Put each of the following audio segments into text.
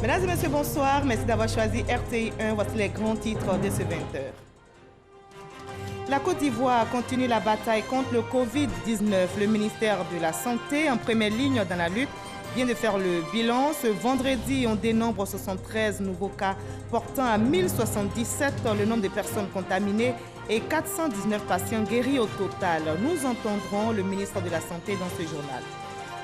Mesdames et messieurs, bonsoir. Merci d'avoir choisi RTI 1. Voici les grands titres de ce 20h. La Côte d'Ivoire continue la bataille contre le Covid-19. Le ministère de la Santé, en première ligne dans la lutte, vient de faire le bilan. Ce vendredi, on dénombre 73 nouveaux cas, portant à 1077 le nombre de personnes contaminées et 419 patients guéris au total. Nous entendrons le ministre de la Santé dans ce journal.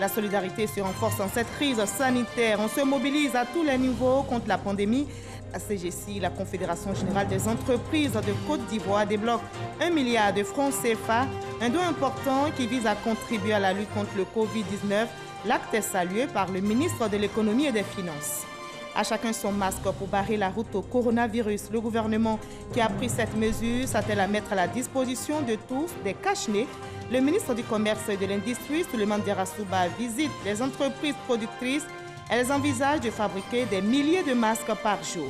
La solidarité se renforce en cette crise sanitaire. On se mobilise à tous les niveaux contre la pandémie. La CGC, la Confédération Générale des Entreprises de Côte d'Ivoire, débloque 1 milliard de francs CFA, un don important qui vise à contribuer à la lutte contre le Covid-19. L'acte est salué par le ministre de l'Économie et des Finances. À chacun son masque pour barrer la route au coronavirus. Le gouvernement qui a pris cette mesure s'attelle à mettre à la disposition de tous des cache-nez. Le ministre du Commerce et de l'Industrie, Souleymane Diarra-Souba, visite les entreprises productrices. Elles envisagent de fabriquer des milliers de masques par jour.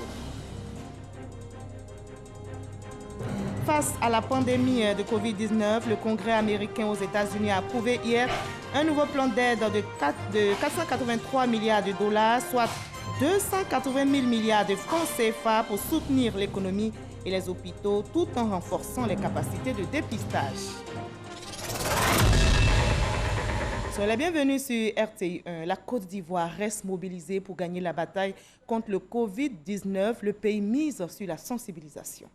Face à la pandémie de Covid-19, le Congrès américain aux États-Unis a approuvé hier un nouveau plan d'aide de 483 milliards de dollars, soit 280 000 milliards de francs CFA pour soutenir l'économie et les hôpitaux tout en renforçant les capacités de dépistage. Soyez les bienvenus sur RTI 1. La Côte d'Ivoire reste mobilisée pour gagner la bataille contre le Covid-19. Le pays mise sur la sensibilisation.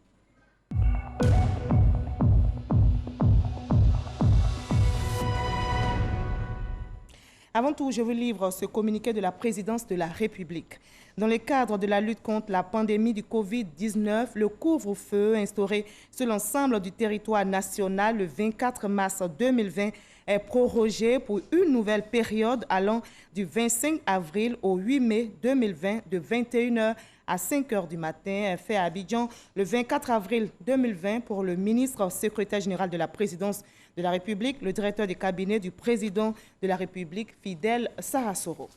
Avant tout, je vous livre ce communiqué de la présidence de la République. Dans le cadre de la lutte contre la pandémie du Covid-19, le couvre-feu instauré sur l'ensemble du territoire national le 24 mars 2020 est prorogé pour une nouvelle période allant du 25 avril au 8 mai 2020 de 21h à 5h du matin, fait à Abidjan le 24 avril 2020 pour le ministre secrétaire général de la présidence de la République, le directeur du cabinet du président de la République, Fidel Sarasoro.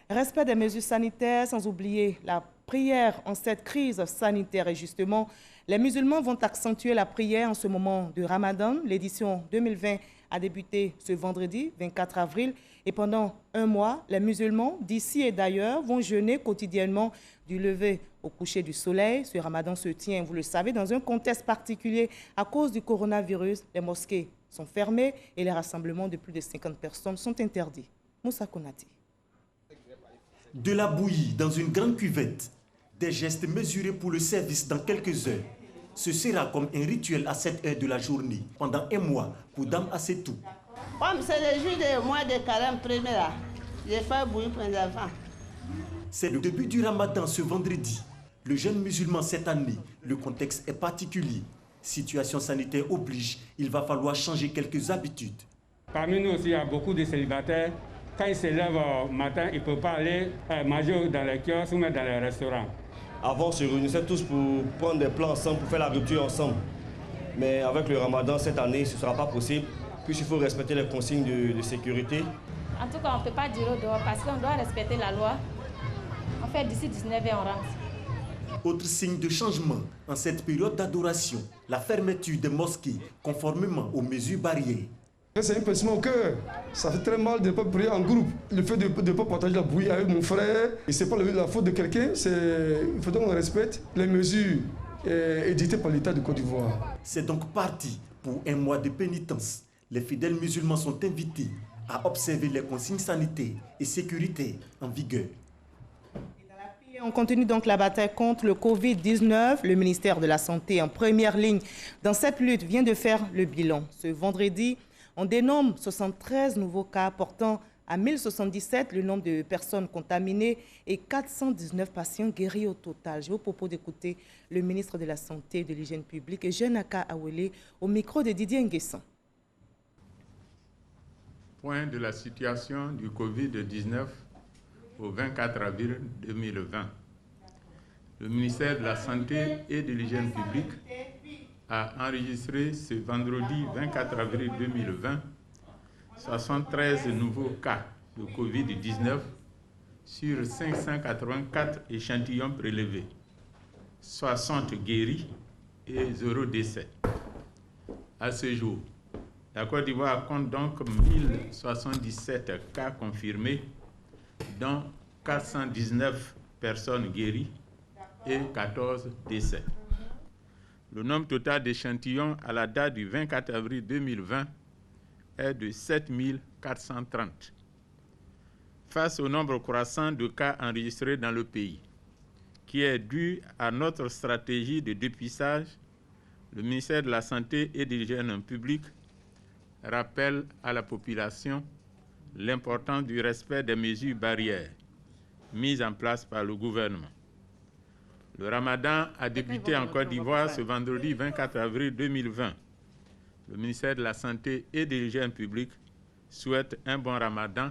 Respect des mesures sanitaires, sans oublier la prière en cette crise sanitaire. Et justement, les musulmans vont accentuer la prière en ce moment de Ramadan. L'édition 2020 a débuté ce vendredi 24 avril et pendant un mois, les musulmans d'ici et d'ailleurs vont jeûner quotidiennement du lever au coucher du soleil. Ce Ramadan se tient, vous le savez, dans un contexte particulier à cause du coronavirus. Les mosquées sont fermées et les rassemblements de plus de 50 personnes sont interdits. Moussa Konati. De la bouillie dans une grande cuvette, des gestes mesurés pour le service dans quelques heures. Ce sera comme un rituel à cette heure de la journée, pendant un mois, pour Dame Assetou. Comme c'est le jour du mois de carême premier là, j'ai fait bouillir pour les enfants. C'est le début du Ramadan ce vendredi. Le jeune musulman cette année, le contexte est particulier. Situation sanitaire oblige, il va falloir changer quelques habitudes. Parmi nous aussi, il y a beaucoup de célibataires. Quand ils se lèvent au matin, ils ne peuvent pas aller manger dans les kiosques ou même dans les restaurants. Avant, on se réunissait tous pour prendre des plans ensemble, pour faire la rupture ensemble. Mais avec le Ramadan, cette année, ce ne sera pas possible, puisqu'il faut respecter les consignes de sécurité. En tout cas, on ne peut pas dire au dehors parce qu'on doit respecter la loi. En fait, d'ici 19h, on rentre. Autre signe de changement en cette période d'adoration, la fermeture des mosquées conformément aux mesures barrières. C'est un pincement au cœur. Ça fait très mal de ne pas prier en groupe. Le fait de ne pas partager la bouillie avec mon frère, et ce n'est pas la faute de quelqu'un. Il faut donc qu'on respecte les mesures édictées par l'État de Côte d'Ivoire. C'est donc parti pour un mois de pénitence. Les fidèles musulmans sont invités à observer les consignes sanitaires et sécuritaires en vigueur. On continue donc la bataille contre le Covid-19. Le ministère de la Santé en première ligne dans cette lutte vient de faire le bilan. Ce vendredi, on dénombre 73 nouveaux cas portant à 1077 le nombre de personnes contaminées et 419 patients guéris au total. Je vous propose d'écouter le ministre de la Santé et de l'Hygiène publique, Jeanaka Awele, au micro de Didier Nguessan. Point de la situation du Covid-19 au 24 avril 2020. Le ministère de la Santé et de l'Hygiène publique a enregistré ce vendredi 24 avril 2020 73 nouveaux cas de Covid-19 sur 584 échantillons prélevés, 60 guéris et 0 décès. À ce jour, la Côte d'Ivoire compte donc 1077 cas confirmés, dont 419 personnes guéries et 14 décès. Le nombre total d'échantillons à la date du 24 avril 2020 est de 7 430. Face au nombre croissant de cas enregistrés dans le pays, qui est dû à notre stratégie de dépistage, le ministère de la Santé et de l'Hygiène publique rappelle à la population l'importance du respect des mesures barrières mises en place par le gouvernement. Le Ramadan a débuté en Côte d'Ivoire ce vendredi 24 avril 2020. Le ministère de la Santé et de l'Hygiène publique souhaite un bon Ramadan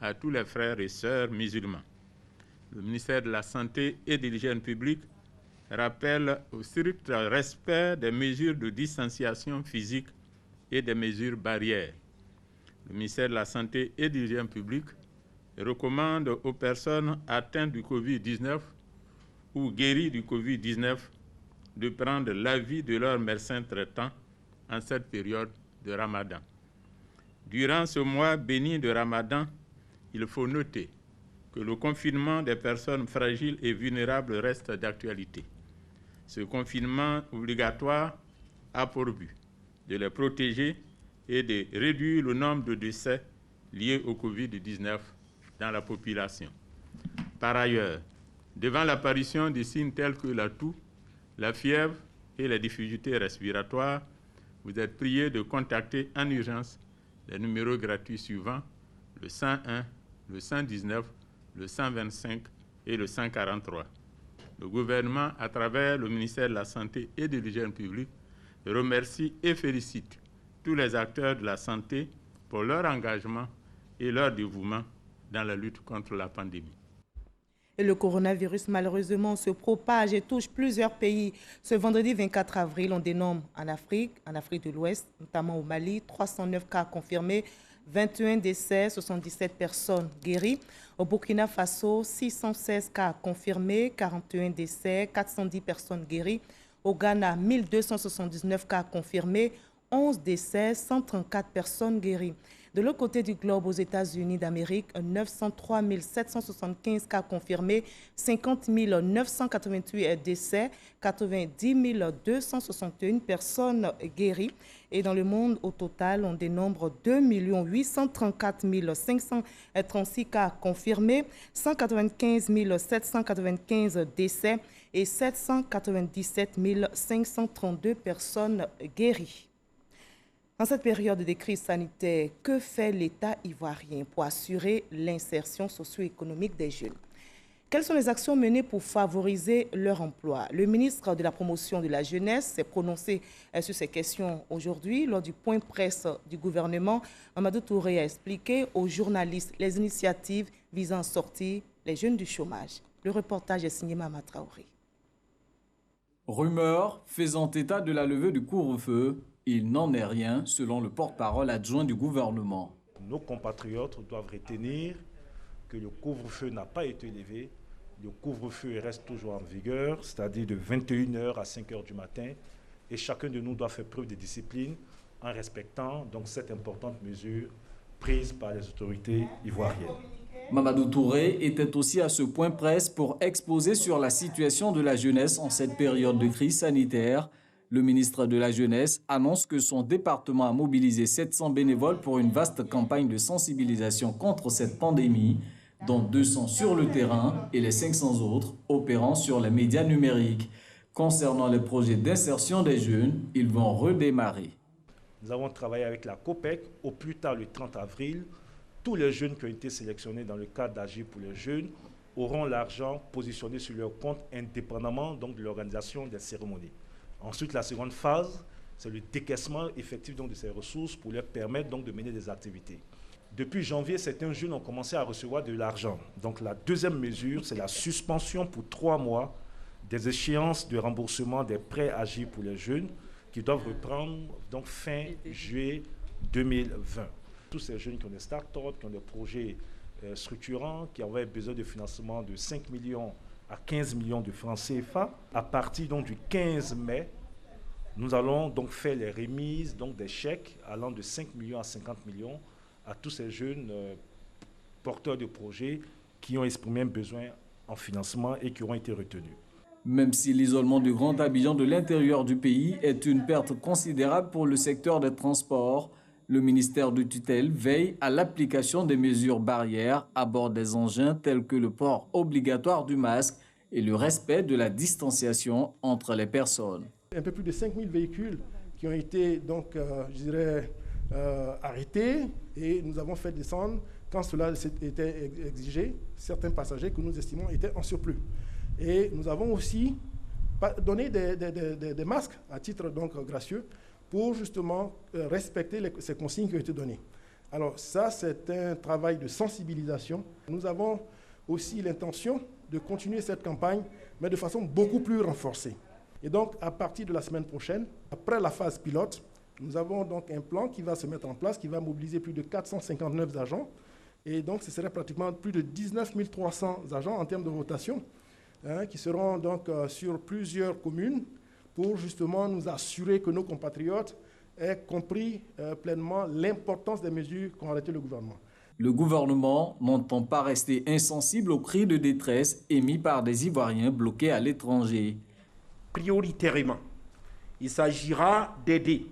à tous les frères et sœurs musulmans. Le ministère de la Santé et de l'Hygiène publique rappelle au strict respect des mesures de distanciation physique et des mesures barrières. Le ministère de la Santé et de l'Hygiène publique recommande aux personnes atteintes du Covid-19 ou guéries du Covid-19 de prendre l'avis de leur médecin traitant en cette période de Ramadan. Durant ce mois béni de Ramadan, il faut noter que le confinement des personnes fragiles et vulnérables reste d'actualité. Ce confinement obligatoire a pour but de les protéger et de réduire le nombre de décès liés au Covid-19 dans la population. Par ailleurs, devant l'apparition de signes tels que la toux, la fièvre et les difficultés respiratoires, vous êtes priés de contacter en urgence les numéros gratuits suivants, le 101, le 119, le 125 et le 143. Le gouvernement, à travers le ministère de la Santé et de l'Hygiène publique, remercie et félicite tous les acteurs de la santé pour leur engagement et leur dévouement dans la lutte contre la pandémie. Et le coronavirus, malheureusement, se propage et touche plusieurs pays. Ce vendredi 24 avril, on dénombre en Afrique de l'Ouest, notamment au Mali, 309 cas confirmés, 21 décès, 77 personnes guéries. Au Burkina Faso, 616 cas confirmés, 41 décès, 410 personnes guéries. Au Ghana, 1279 cas confirmés, 11 décès, 134 personnes guéries. De l'autre côté du globe, aux États-Unis d'Amérique, 903 775 cas confirmés, 50 988 décès, 90 261 personnes guéries. Et dans le monde, au total, on dénombre 2 834 536 cas confirmés, 195 795 décès et 797 532 personnes guéries. Dans cette période de crise sanitaire, que fait l'État ivoirien pour assurer l'insertion socio-économique des jeunes? Quelles sont les actions menées pour favoriser leur emploi? Le ministre de la Promotion de la Jeunesse s'est prononcé sur ces questions aujourd'hui lors du point presse du gouvernement. Mamadou Touré a expliqué aux journalistes les initiatives visant à sortir les jeunes du chômage. Le reportage est signé Mama Traoré. Rumeur faisant état de la levée du couvre-feu, il n'en est rien, selon le porte-parole adjoint du gouvernement. Nos compatriotes doivent retenir que le couvre-feu n'a pas été levé. Le couvre-feu reste toujours en vigueur, c'est-à-dire de 21h à 5h du matin. Et chacun de nous doit faire preuve de discipline en respectant donc cette importante mesure prise par les autorités ivoiriennes. Mamadou Touré était aussi à ce point presse pour exposer sur la situation de la jeunesse en cette période de crise sanitaire. Le ministre de la Jeunesse annonce que son département a mobilisé 700 bénévoles pour une vaste campagne de sensibilisation contre cette pandémie, dont 200 sur le terrain et les 500 autres opérant sur les médias numériques. Concernant les projets d'insertion des jeunes, ils vont redémarrer. Nous avons travaillé avec la COPEC. Au plus tard, le 30 avril, tous les jeunes qui ont été sélectionnés dans le cadre d'Agir pour les jeunes auront l'argent positionné sur leur compte indépendamment donc, de l'organisation des cérémonies. Ensuite, la seconde phase, c'est le décaissement effectif donc, de ces ressources pour leur permettre donc, de mener des activités. Depuis janvier, certains jeunes ont commencé à recevoir de l'argent. Donc la deuxième mesure, c'est la suspension pour 3 mois des échéances de remboursement des prêts Agir pour les jeunes qui doivent reprendre donc, fin juillet 2020. Tous ces jeunes qui ont des start-up, qui ont des projets structurants, qui avaient besoin de financement de 5 millions à 15 millions de francs CFA. À partir donc, du 15 mai, nous allons donc faire les remises donc, des chèques allant de 5 millions à 50 millions à tous ces jeunes porteurs de projets qui ont exprimé un besoin en financement et qui auront été retenus. Même si l'isolement du Grand Abidjan de l'intérieur du pays est une perte considérable pour le secteur des transports, le ministère de tutelle veille à l'application des mesures barrières à bord des engins tels que le port obligatoire du masque et le respect de la distanciation entre les personnes. Un peu plus de 5000 véhicules qui ont été donc, arrêtés et nous avons fait descendre, quand cela était exigé, certains passagers que nous estimons étaient en surplus. Et nous avons aussi donné des masques à titre donc gracieux pour justement respecter ces consignes qui ont été données. Alors ça, c'est un travail de sensibilisation. Nous avons aussi l'intention de continuer cette campagne, mais de façon beaucoup plus renforcée. Et donc, à partir de la semaine prochaine, après la phase pilote, nous avons donc un plan qui va se mettre en place, qui va mobiliser plus de 459 agents. Et donc, ce serait pratiquement plus de 19 300 agents en termes de rotation, qui seront donc sur plusieurs communes pour justement nous assurer que nos compatriotes aient compris pleinement l'importance des mesures qu'a arrêté le gouvernement. Le gouvernement n'entend pas rester insensible aux cris de détresse émis par des Ivoiriens bloqués à l'étranger. Prioritairement, il s'agira d'aider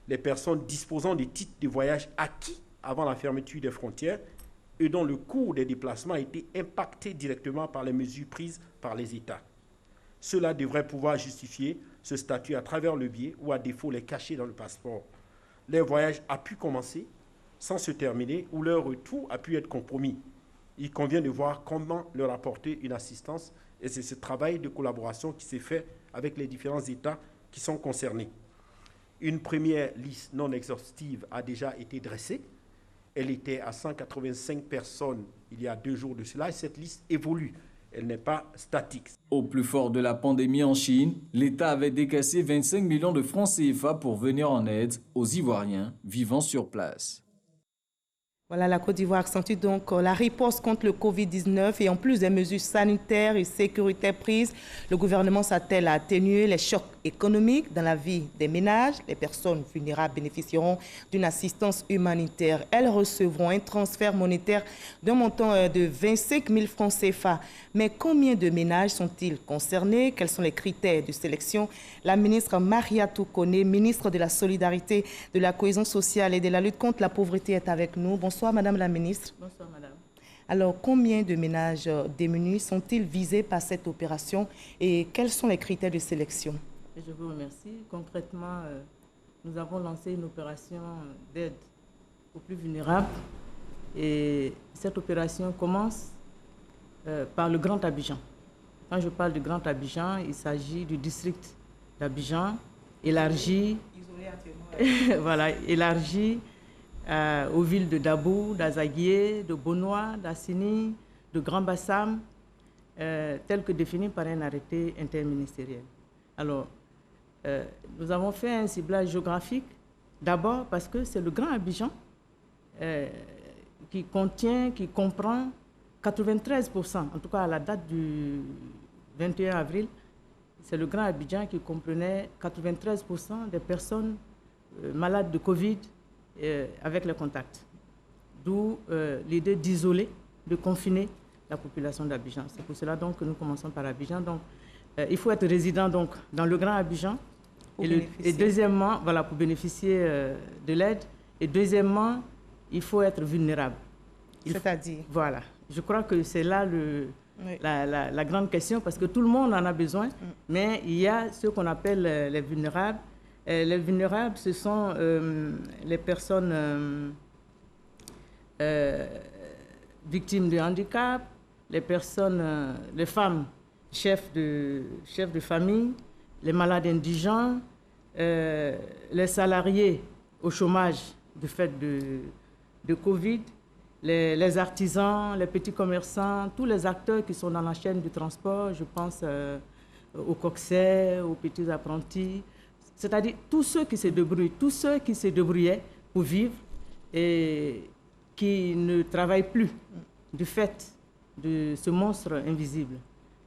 les personnes disposant de titres de voyage acquis avant la fermeture des frontières et dont le coût des déplacements a été impacté directement par les mesures prises par les États. Cela devrait pouvoir justifier ce statut à travers le biais ou à défaut les cacher dans le passeport. Leur voyage a pu commencer sans se terminer ou leur retour a pu être compromis. Il convient de voir comment leur apporter une assistance et c'est ce travail de collaboration qui s'est fait avec les différents États qui sont concernés. Une première liste non exhaustive a déjà été dressée. Elle était à 185 personnes il y a 2 jours de cela et cette liste évolue. Elle n'est pas statique. Au plus fort de la pandémie en Chine, l'État avait décaissé 25 millions de francs CFA pour venir en aide aux Ivoiriens vivant sur place. Voilà, la Côte d'Ivoire accentue donc la riposte contre le Covid-19 et en plus des mesures sanitaires et sécuritaires prises, le gouvernement s'attelle à atténuer les chocs économiques dans la vie des ménages. Les personnes vulnérables bénéficieront d'une assistance humanitaire. Elles recevront un transfert monétaire d'un montant de 25 000 francs CFA. Mais combien de ménages sont-ils concernés? Quels sont les critères de sélection? La ministre Mariatou Koné, ministre de la Solidarité, de la Cohésion sociale et de la lutte contre la pauvreté est avec nous. Bonsoir Madame la ministre. Bonsoir Madame. Alors, combien de ménages démunis sont-ils visés par cette opération et quels sont les critères de sélection? Je vous remercie. Concrètement, nous avons lancé une opération d'aide aux plus vulnérables et cette opération commence par le Grand Abidjan. Quand je parle du Grand Abidjan, il s'agit du district d'Abidjan élargi, voilà, élargi aux villes de Dabou, d'Azaguié, de Bonois, d'Assini, de Grand Bassam, telles que définies par un arrêté interministériel. Alors, nous avons fait un ciblage géographique, d'abord parce que c'est le Grand Abidjan qui comprend 93%, en tout cas à la date du 21 avril, c'est le Grand Abidjan qui comprenait 93% des personnes malades de Covid avec les contacts. D'où l'idée d'isoler, de confiner la population d'Abidjan. C'est pour cela donc que nous commençons par Abidjan. Donc, il faut être résident donc, dans le Grand Abidjan. Et deuxièmement, voilà, pour bénéficier de l'aide. Et deuxièmement, il faut être vulnérable. C'est-à-dire? Voilà. Je crois que c'est là la grande question, parce que tout le monde en a besoin, mais il y a ce qu'on appelle les vulnérables. Les vulnérables, ce sont les personnes victimes de handicap, les femmes chefs de famille, les malades indigents, les salariés au chômage du fait de Covid, les artisans, les petits commerçants, tous les acteurs qui sont dans la chaîne du transport, je pense aux coxais, aux petits apprentis, c'est-à-dire tous ceux qui se débrouillent, tous ceux qui se débrouillaient pour vivre et qui ne travaillent plus du fait de ce monstre invisible.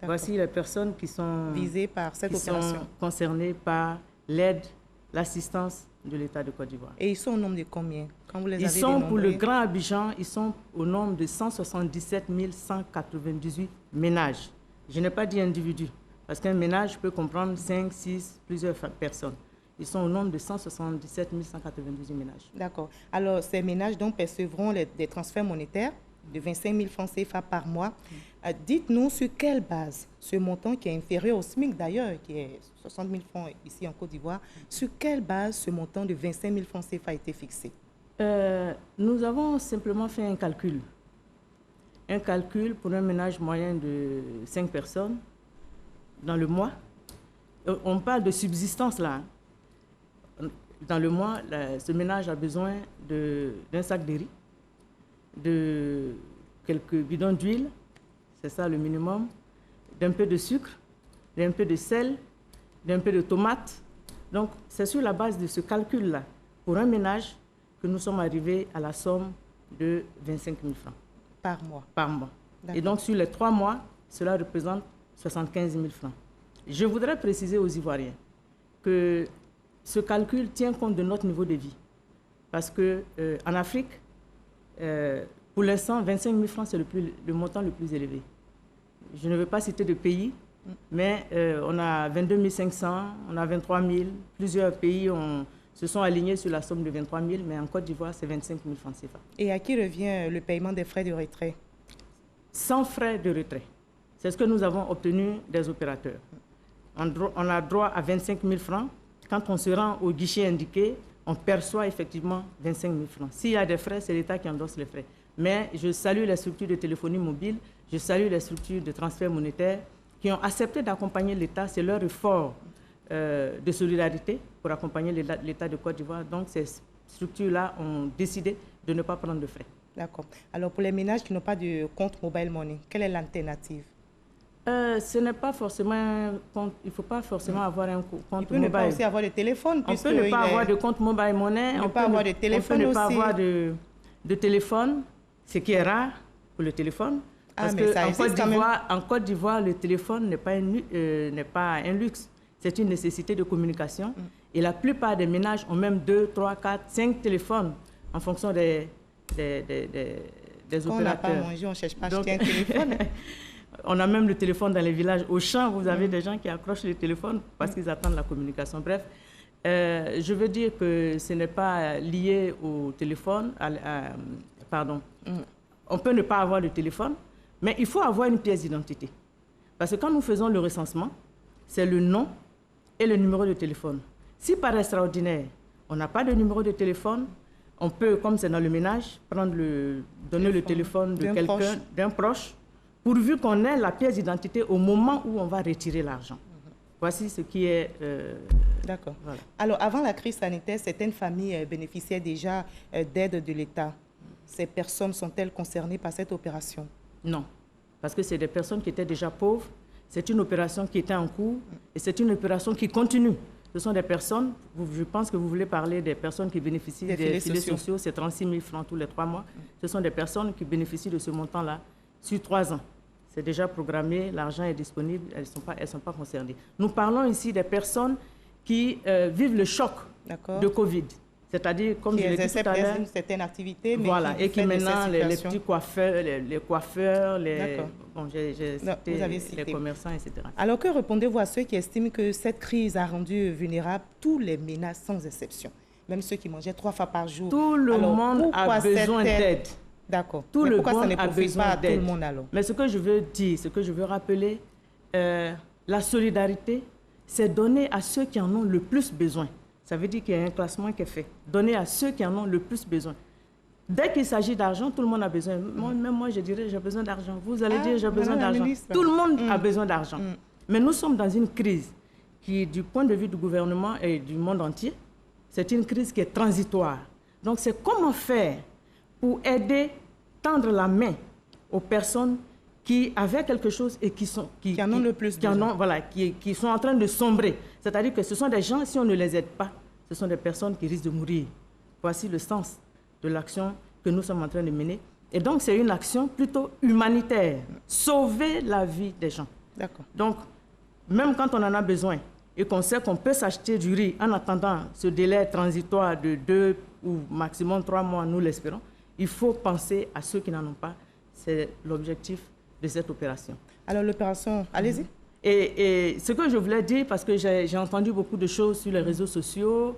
Voici les personnes qui sont visées par cette opération, sont concernées par l'aide, l'assistance de l'État de Côte d'Ivoire. Et ils sont au nombre de combien? Quand vous les Ils avez sont, pour le dénombrés? Grand Abidjan, ils sont au nombre de 177 198 ménages. Je n'ai pas dit individus, parce qu'un ménage peut comprendre 5, 6, plusieurs personnes. Ils sont au nombre de 177 198 ménages. D'accord. Alors, ces ménages donc percevront des transferts monétaires de 25 000 francs CFA par mois. Dites-nous sur quelle base ce montant, qui est inférieur au SMIC d'ailleurs, qui est 60 000 francs ici en Côte d'Ivoire, sur quelle base ce montant de 25 000 francs CFA a été fixé? Nous avons simplement fait un calcul. Un calcul pour un ménage moyen de 5 personnes dans le mois. On parle de subsistance là. Dans le mois, ce ménage a besoin d'un sac de riz, de quelques bidons d'huile, c'est ça le minimum, d'un peu de sucre, d'un peu de sel, d'un peu de tomate. Donc, c'est sur la base de ce calcul-là, pour un ménage, que nous sommes arrivés à la somme de 25 000 francs. Par mois? Par mois. Et donc, sur les 3 mois, cela représente 75 000 francs. Je voudrais préciser aux Ivoiriens que ce calcul tient compte de notre niveau de vie. Parce qu'en Afrique, pour l'instant, 25 000 francs, c'est le montant le plus élevé. Je ne veux pas citer de pays, mais on a 22 500, on a 23 000. Plusieurs pays se sont alignés sur la somme de 23 000, mais en Côte d'Ivoire, c'est 25 000 francs CFA. Et à qui revient le paiement des frais de retrait? Sans frais de retrait. C'est ce que nous avons obtenu des opérateurs. On a droit à 25 000 francs. Quand on se rend au guichet indiqué, on perçoit effectivement 25 000 francs. S'il y a des frais, c'est l'État qui endosse les frais. Mais je salue les structures de téléphonie mobile, je salue les structures de transfert monétaire qui ont accepté d'accompagner l'État. C'est leur effort de solidarité pour accompagner l'État de Côte d'Ivoire. Donc, ces structures-là ont décidé de ne pas prendre de frais. D'accord. Alors, pour les ménages qui n'ont pas de compte mobile money, quelle est l'alternative? Ce n'est pas forcément un compte, il ne faut pas forcément avoir un compte mobile. Il peut ne pas aussi avoir de téléphone. On peut ne pas avoir de compte mobile money. On peut avoir de téléphone aussi. On peut ne pas avoir de téléphone, ce qui est rare pour le téléphone. Parce qu'en Côte d'Ivoire, le téléphone n'est pas un luxe. C'est une nécessité de communication. Et la plupart des ménages ont même 2, 3, 4, 5 téléphones en fonction des opérateurs. Quand on n'a pas mangé, on ne cherche pas à acheter un téléphone. On a même le téléphone dans les villages. Au champ, vous avez des gens qui accrochent le téléphone parce qu'ils attendent la communication. Bref, je veux dire que ce n'est pas lié au téléphone. Pardon. On peut ne pas avoir de téléphone, mais il faut avoir une pièce d'identité. Parce que quand nous faisons le recensement, c'est le nom et le numéro de téléphone. Si par extraordinaire, on n'a pas de numéro de téléphone, on peut, comme c'est dans le ménage, donner le téléphone de quelqu'un, d'un proche, pourvu qu'on ait la pièce d'identité au moment où on va retirer l'argent. Voici ce qui est... D'accord. Voilà. Alors, avant la crise sanitaire, certaines familles bénéficiaient déjà d'aide de l'État. Ces personnes sont-elles concernées par cette opération? Non, parce que c'est des personnes qui étaient déjà pauvres. C'est une opération qui était en cours et c'est une opération qui continue. Ce sont des personnes, je pense que vous voulez parler des personnes qui bénéficient des filets sociaux, c'est 36 000 francs tous les 3 mois. Ce sont des personnes qui bénéficient de ce montant-là sur 3 ans. C'est déjà programmé, l'argent est disponible, elles ne sont pas concernées. Nous parlons ici des personnes qui vivent le choc de Covid. C'est-à-dire, comme je l'ai dit tout à l'heure, une certaine activité, mais voilà, et qui maintenant, les petits coiffeurs, les coiffeurs, j'ai cité les commerçants, etc. Alors, que répondez-vous à ceux qui estiment que cette crise a rendu vulnérables tous les ménages sans exception, même ceux qui mangeaient 3 fois par jour? Tout le monde a besoin d'aide. D'accord. Tout le monde a besoin d'aide. Mais ce que je veux dire, ce que je veux rappeler, la solidarité, c'est donner à ceux qui en ont le plus besoin. Ça veut dire qu'il y a un classement qui est fait. Donner à ceux qui en ont le plus besoin. Dès qu'il s'agit d'argent, tout le monde a besoin. Même moi, je dirais, j'ai besoin d'argent. Vous allez dire, j'ai besoin d'argent. Tout le monde a besoin d'argent. Mais nous sommes dans une crise qui, du point de vue du gouvernement et du monde entier, c'est une crise qui est transitoire. Donc, c'est comment faire pour aider, tendre la main aux personnes qui avaient quelque chose et qui en ont le plus besoin. Qui sont en train de sombrer. C'est-à-dire que ce sont des gens, si on ne les aide pas, ce sont des personnes qui risquent de mourir. Voici le sens de l'action que nous sommes en train de mener. Et donc, c'est une action plutôt humanitaire. Sauver la vie des gens. D'accord. Donc, même quand on en a besoin et qu'on sait qu'on peut s'acheter du riz en attendant ce délai transitoire de ou maximum 3 mois, nous l'espérons. Il faut penser à ceux qui n'en ont pas. C'est l'objectif de cette opération. Alors l'opération, allez-y. Et ce que je voulais dire, parce que j'ai entendu beaucoup de choses sur les réseaux sociaux,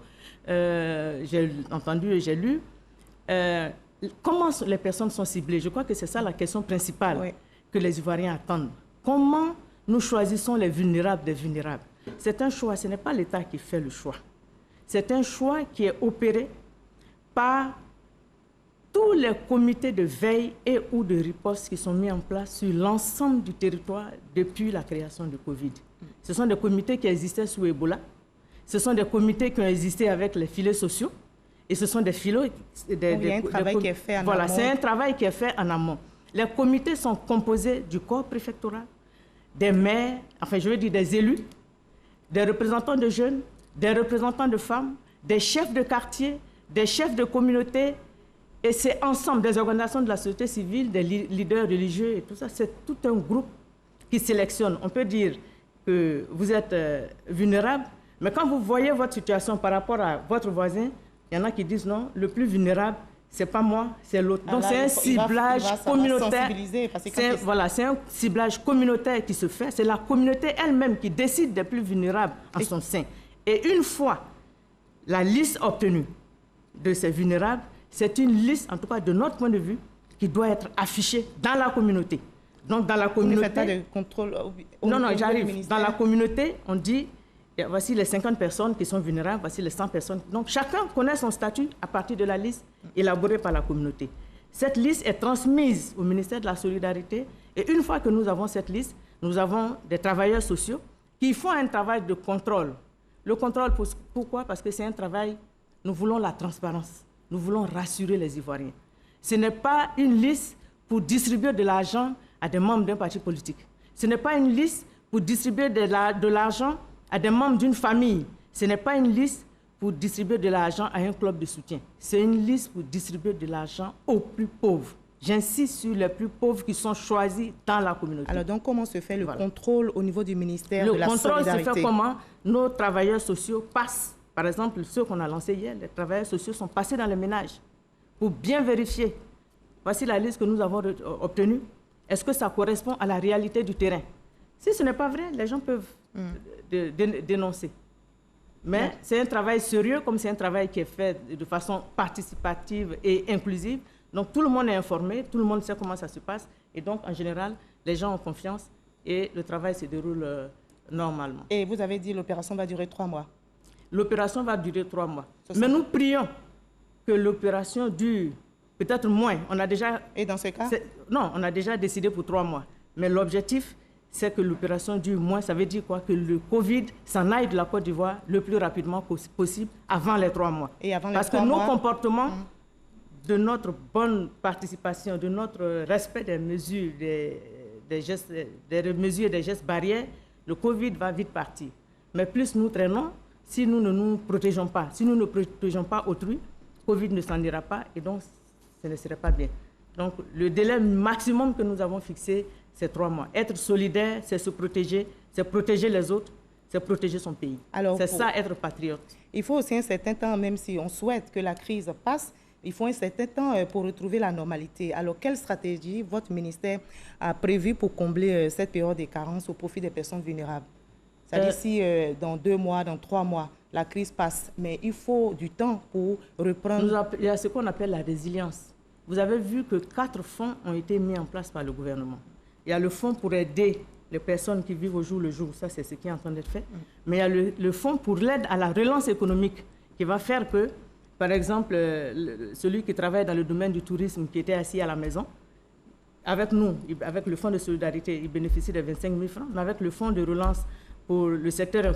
j'ai entendu et j'ai lu, comment les personnes sont ciblées? Je crois que c'est ça la question principale que les Ivoiriens attendent. Comment nous choisissons les vulnérables des vulnérables? C'est un choix, ce n'est pas l'État qui fait le choix. C'est un choix qui est opéré par tous les comités de veille et ou de riposte qui sont mis en place sur l'ensemble du territoire depuis la création du Covid. Ce sont des comités qui existaient sous Ebola. Ce sont des comités qui ont existé avec les filets sociaux. Et ce sont des filets... Il y a un travail qui est fait en amont. Voilà, c'est un travail qui est fait en amont. Les comités sont composés du corps préfectoral, des maires, enfin je veux dire des élus, des représentants de jeunes, des représentants de femmes, des chefs de quartier, des chefs de communauté. Et c'est ensemble des organisations de la société civile, des leaders religieux et tout ça. C'est tout un groupe qui sélectionne. On peut dire que vous êtes vulnérable, mais quand vous voyez votre situation par rapport à votre voisin, il y en a qui disent non, le plus vulnérable, c'est pas moi, c'est l'autre. Donc c'est un ciblage communautaire. C'est un ciblage communautaire qui se fait. C'est la communauté elle-même qui décide des plus vulnérables en son sein. Et une fois la liste obtenue de ces vulnérables, c'est une liste, en tout cas de notre point de vue, qui doit être affichée dans la communauté. Donc dans la communauté... Vous ne faites pas de contrôle Non, j'arrive. Dans la communauté, on dit, voici les 50 personnes qui sont vulnérables, voici les 100 personnes. Donc chacun connaît son statut à partir de la liste élaborée par la communauté. Cette liste est transmise au ministère de la Solidarité. Et une fois que nous avons cette liste, nous avons des travailleurs sociaux qui font un travail de contrôle. Le contrôle, pourquoi? Parce que c'est un travail, nous voulons la transparence. Nous voulons rassurer les Ivoiriens. Ce n'est pas une liste pour distribuer de l'argent à des membres d'un parti politique. Ce n'est pas une liste pour distribuer de l'argent à des membres d'une famille. Ce n'est pas une liste pour distribuer de l'argent à un club de soutien. C'est une liste pour distribuer de l'argent aux plus pauvres. J'insiste sur les plus pauvres qui sont choisis dans la communauté. Alors donc comment se fait le contrôle au niveau du ministère de la Solidarité? Le contrôle se fait comment? Nos travailleurs sociaux passent. Par exemple, ceux qu'on a lancés hier, les travailleurs sociaux sont passés dans les ménages pour bien vérifier. Voici la liste que nous avons obtenue. Est-ce que ça correspond à la réalité du terrain? Si ce n'est pas vrai, les gens peuvent dénoncer. Mais c'est un travail sérieux, comme c'est un travail qui est fait de façon participative et inclusive. Donc tout le monde est informé, tout le monde sait comment ça se passe. Et donc, en général, les gens ont confiance et le travail se déroule normalement. Et vous avez dit que l'opération va durer 3 mois? L'opération va durer 3 mois. Mais nous prions que l'opération dure peut-être moins. On a déjà... Et dans ce cas? Non, on a déjà décidé pour 3 mois. Mais l'objectif, c'est que l'opération dure moins. Ça veut dire quoi? Que le Covid s'en aille de la Côte d'Ivoire le plus rapidement possible avant les 3 mois. Et avant les Parce 3 que mois, nos comportements, de notre bonne participation, de notre respect des mesures, des gestes, des mesures et des gestes barrières, le Covid va vite partir. Mais plus nous traînons, si nous ne nous protégeons pas, si nous ne protégeons pas autrui, Covid ne s'en ira pas et donc ce ne serait pas bien. Donc le délai maximum que nous avons fixé, c'est 3 mois. Être solidaire, c'est se protéger, c'est protéger les autres, c'est protéger son pays. C'est ça, être patriote. Il faut aussi un certain temps, même si on souhaite que la crise passe, il faut un certain temps pour retrouver la normalité. Alors, quelle stratégie votre ministère a prévue pour combler cette période de carence au profit des personnes vulnérables? C'est-à-dire si dans 2 mois, dans 3 mois, la crise passe, mais il faut du temps pour reprendre... Il y a ce qu'on appelle la résilience. Vous avez vu que 4 fonds ont été mis en place par le gouvernement. Il y a le fonds pour aider les personnes qui vivent au jour le jour, ça c'est ce qui est en train d'être fait. Mais il y a le fonds pour l'aide à la relance économique qui va faire que, par exemple, celui qui travaille dans le domaine du tourisme, qui était assis à la maison, avec nous, avec le fonds de solidarité, il bénéficie de 25 000 francs, mais avec le fonds de relance pour le secteur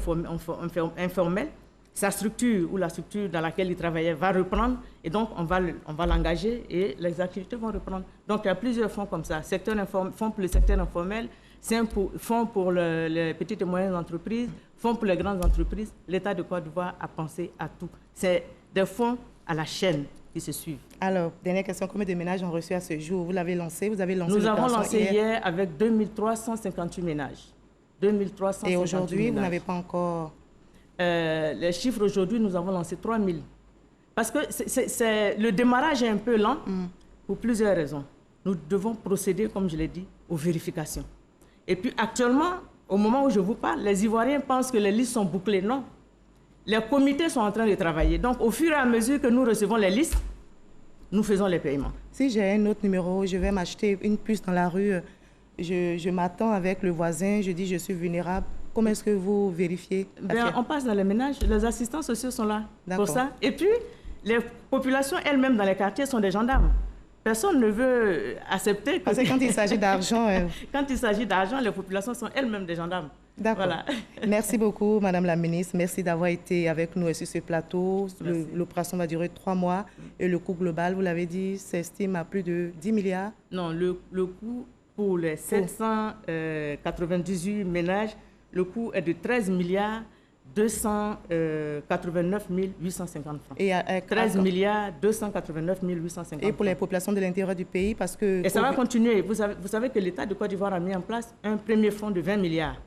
informel, sa structure ou la structure dans laquelle il travaillait va reprendre et donc on va l'engager et les activités vont reprendre. Donc il y a plusieurs fonds comme ça. Fonds pour le secteur informel, fonds pour les petites et moyennes entreprises, fonds pour les grandes entreprises. L'État de Côte d'Ivoire a pensé à tout. C'est des fonds à la chaîne qui se suivent. Alors, dernière question, combien de ménages ont reçu à ce jour? Vous l'avez lancé, Nous avons lancé hier avec 2358 ménages. 2358 et aujourd'hui, ménages. Vous n'avez pas encore... Les chiffres aujourd'hui, nous avons lancé 3000 Parce que le démarrage est un peu lent pour plusieurs raisons. Nous devons procéder, comme je l'ai dit, aux vérifications. Et puis actuellement, au moment où je vous parle, les Ivoiriens pensent que les listes sont bouclées. Non. Les comités sont en train de travailler. Donc, au fur et à mesure que nous recevons les listes, nous faisons les paiements. Si j'ai un autre numéro, je vais m'acheter une puce dans la rue, je m'attends avec le voisin, je dis je suis vulnérable. Comment est-ce que vous vérifiez? On passe dans les ménages, les assistants sociaux sont là pour ça. Et puis, les populations elles-mêmes dans les quartiers sont des gendarmes. Personne ne veut accepter que... Parce que quand il s'agit d'argent... Quand il s'agit d'argent, les populations sont elles-mêmes des gendarmes. D'accord. Voilà. Merci beaucoup, Madame la Ministre. Merci d'avoir été avec nous sur ce plateau. L'opération va durer 3 mois. Et le coût global, vous l'avez dit, s'estime à plus de 10 milliards? Non, le coût pour les 798 ménages, le coût est de 13 milliards 289 850 francs. Et 13 milliards 289 850 francs. Et pour les populations de l'intérieur du pays, parce que... Et ça va continuer. Vous savez que l'État de Côte d'Ivoire a mis en place un premier fonds de 20 milliards.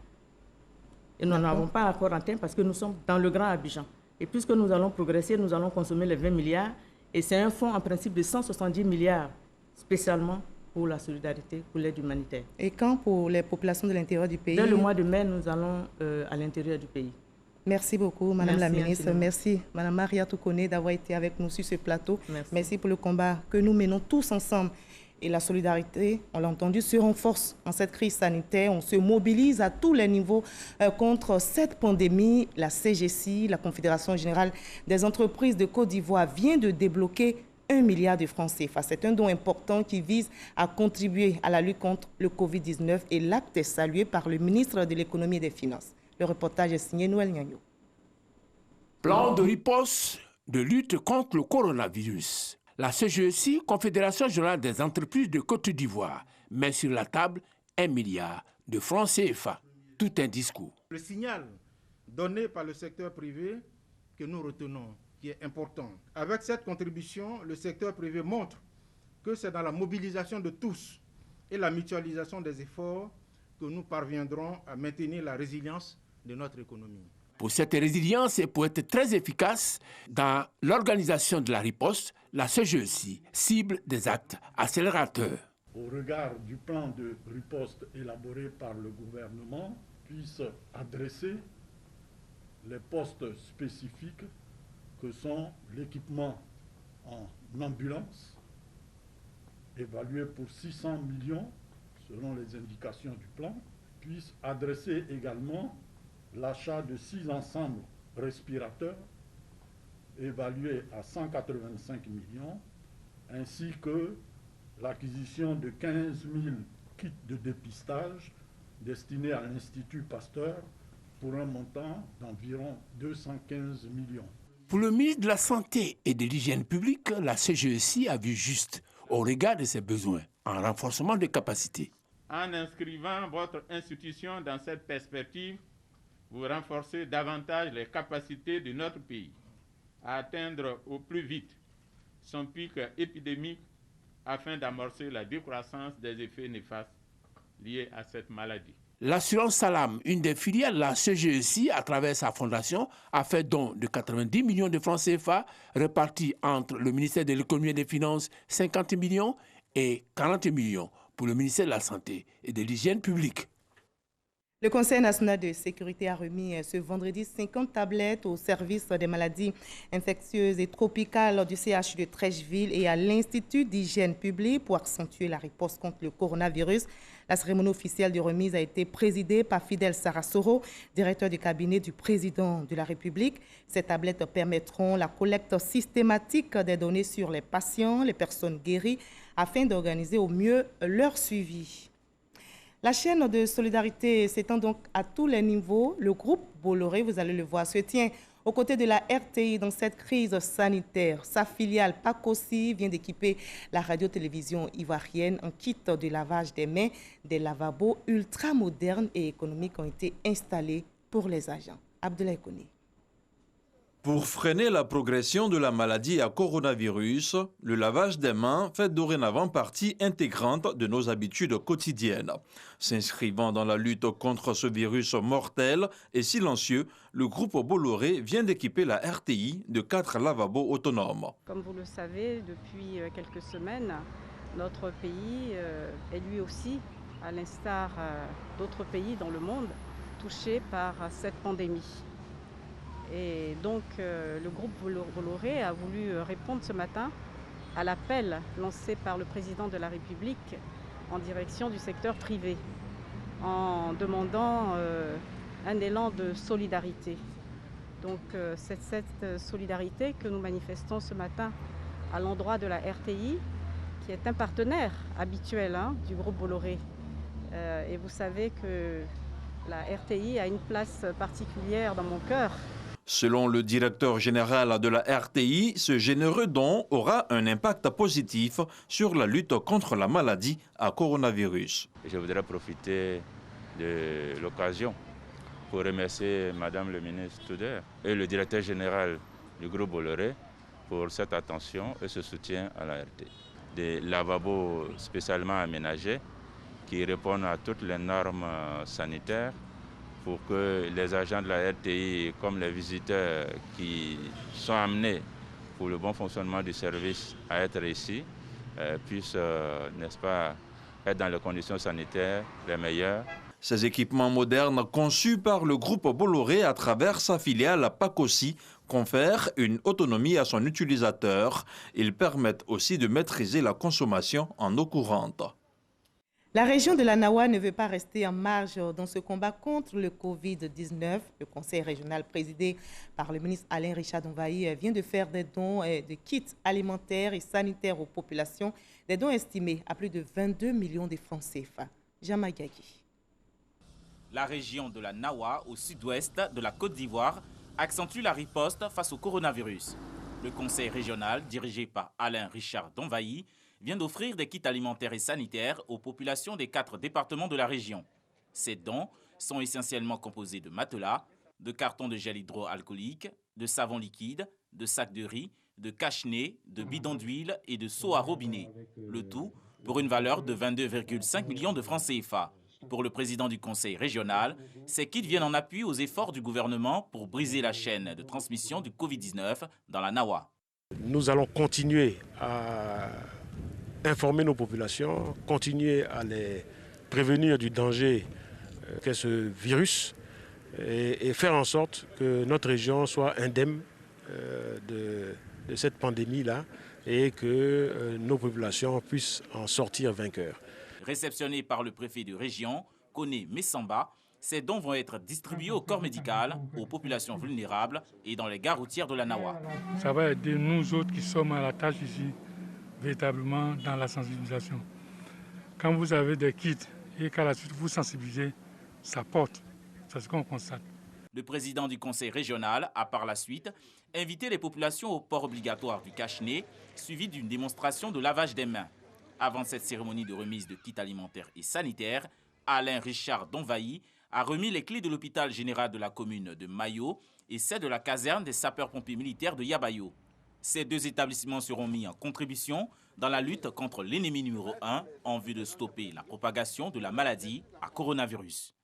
Et nous n'en avons pas encore atteint parce que nous sommes dans le Grand Abidjan. Et puisque nous allons progresser, nous allons consommer les 20 milliards. Et c'est un fonds en principe de 170 milliards, spécialement pour la solidarité, pour l'aide humanitaire. Et quand pour les populations de l'intérieur du pays? Dès le mois de mai, nous allons à l'intérieur du pays. Merci beaucoup, Madame la Ministre. Infiniment. Merci, Madame Maria Toukoné, d'avoir été avec nous sur ce plateau. Merci pour le combat que nous menons tous ensemble. Et la solidarité, on l'a entendu, se renforce en cette crise sanitaire. On se mobilise à tous les niveaux contre cette pandémie. La CGC, la Confédération générale des entreprises de Côte d'Ivoire, vient de débloquer 1 milliard de francs CFA. C'est un don important qui vise à contribuer à la lutte contre le Covid-19 et l'acte est salué par le ministre de l'Économie et des Finances. Le reportage est signé Noël Nyagno. Plan de riposte de lutte contre le coronavirus. La CGC, Confédération générale des entreprises de Côte d'Ivoire, met sur la table 1 milliard de francs CFA. Tout un discours. Le signal donné par le secteur privé que nous retenons, qui est important. Avec cette contribution, le secteur privé montre que c'est dans la mobilisation de tous et la mutualisation des efforts que nous parviendrons à maintenir la résilience de notre économie. Pour cette résilience et pour être très efficace dans l'organisation de la riposte, la CGC cible des actes accélérateurs. Au regard du plan de riposte élaboré par le gouvernement, puisse adresser les postes spécifiques que sont l'équipement en ambulance, évalué pour 600 millions selon les indications du plan, puisse adresser également l'achat de 6 ensembles respirateurs évalués à 185 millions, ainsi que l'acquisition de 15 000 kits de dépistage destinés à l'Institut Pasteur pour un montant d'environ 215 millions. Pour le ministre de la Santé et de l'Hygiène publique, la CGC a vu juste au regard de ses besoins en renforcement des capacités. En inscrivant votre institution dans cette perspective, vous renforcez davantage les capacités de notre pays à atteindre au plus vite son pic épidémique afin d'amorcer la décroissance des effets néfastes liés à cette maladie. L'assurance Salam, une des filiales de la CGC, à travers sa fondation, a fait don de 90 millions de francs CFA répartis entre le ministère de l'Économie et des Finances, 50 millions, et 40 millions pour le ministère de la Santé et de l'Hygiène publique. Le Conseil national de sécurité a remis ce vendredi 50 tablettes au service des maladies infectieuses et tropicales du CHU de Trècheville et à l'Institut d'hygiène publique pour accentuer la riposte contre le coronavirus. La cérémonie officielle de remise a été présidée par Fidel Sarasoro, directeur du cabinet du président de la République. Ces tablettes permettront la collecte systématique des données sur les patients, les personnes guéries, afin d'organiser au mieux leur suivi. La chaîne de solidarité s'étend donc à tous les niveaux. Le groupe Bolloré, vous allez le voir, se tient aux côtés de la RTI dans cette crise sanitaire. Sa filiale PACOSI vient d'équiper la radio-télévision ivoirienne en kit de lavage des mains. Des lavabos ultra modernes et économiques ont été installés pour les agents. Abdoulaye Koné. Pour freiner la progression de la maladie à coronavirus, le lavage des mains fait dorénavant partie intégrante de nos habitudes quotidiennes. S'inscrivant dans la lutte contre ce virus mortel et silencieux, le groupe Bolloré vient d'équiper la RTI de 4 lavabos autonomes. Comme vous le savez, depuis quelques semaines, notre pays est lui aussi, à l'instar d'autres pays dans le monde, touché par cette pandémie. Et donc le groupe Bolloré a voulu répondre ce matin à l'appel lancé par le président de la République en direction du secteur privé, en demandant un élan de solidarité. Donc c'est cette solidarité que nous manifestons ce matin à l'endroit de la RTI, qui est un partenaire habituel du groupe Bolloré. Et vous savez que la RTI a une place particulière dans mon cœur. Selon le directeur général de la RTI, ce généreux don aura un impact positif sur la lutte contre la maladie à coronavirus. Je voudrais profiter de l'occasion pour remercier Madame le ministre Touder et le directeur général du groupe Bolloré pour cette attention et ce soutien à la RTI. Des lavabos spécialement aménagés qui répondent à toutes les normes sanitaires, pour que les agents de la RTI, comme les visiteurs qui sont amenés pour le bon fonctionnement du service à être ici, puissent, n'est-ce pas, être dans les conditions sanitaires les meilleures. Ces équipements modernes conçus par le groupe Bolloré à travers sa filiale Pacosi confèrent une autonomie à son utilisateur. Ils permettent aussi de maîtriser la consommation en eau courante. La région de la Nawa ne veut pas rester en marge dans ce combat contre le Covid-19. Le conseil régional présidé par le ministre Alain Richard Donvaï vient de faire des dons de kits alimentaires et sanitaires aux populations, des dons estimés à plus de 22 millions de francs CFA. Jama Gagui. La région de la Nawa, au sud-ouest de la Côte d'Ivoire, accentue la riposte face au coronavirus. Le conseil régional, dirigé par Alain Richard Donvaï, vient d'offrir des kits alimentaires et sanitaires aux populations des 4 départements de la région. Ces dons sont essentiellement composés de matelas, de cartons de gel hydroalcoolique, de savon liquide, de sacs de riz, de cache-nez, de bidons d'huile et de seaux à robinet. Le tout pour une valeur de 22,5 millions de francs CFA. Pour le président du conseil régional, ces kits viennent en appui aux efforts du gouvernement pour briser la chaîne de transmission du Covid-19 dans la Nawa. Nous allons continuer à informer nos populations, continuer à les prévenir du danger qu'est ce virus et faire en sorte que notre région soit indemne de cette pandémie-là et que nos populations puissent en sortir vainqueurs. Réceptionnés par le préfet de région, Koné Messamba, ces dons vont être distribués au corps médical, aux populations vulnérables et dans les gares routières de la Nawa. Ça va aider nous autres qui sommes à la tâche ici, véritablement dans la sensibilisation. Quand vous avez des kits et qu'à la suite vous sensibilisez, ça porte. C'est ce qu'on constate. Le président du conseil régional a par la suite invité les populations au port obligatoire du cache-nez, suivi d'une démonstration de lavage des mains. Avant cette cérémonie de remise de kits alimentaires et sanitaires, Alain Richard Donvaï a remis les clés de l'hôpital général de la commune de Mayo et celle de la caserne des sapeurs-pompiers militaires de Yabayo. Ces 2 établissements seront mis en contribution dans la lutte contre l'ennemi numéro 1 en vue de stopper la propagation de la maladie à coronavirus.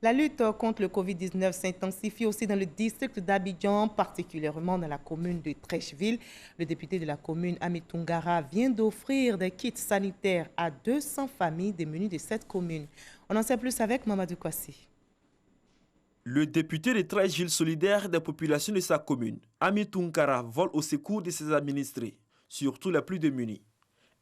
La lutte contre le Covid-19 s'intensifie aussi dans le district d'Abidjan, particulièrement dans la commune de Trècheville. Le député de la commune, Ami Tungara, vient d'offrir des kits sanitaires à 200 familles démunies de cette commune. On en sait plus avec Mamadou Kwasi. Le député de Trècheville solidaire des populations de sa commune, Ami Tungara, vole au secours de ses administrés, surtout les plus démunis.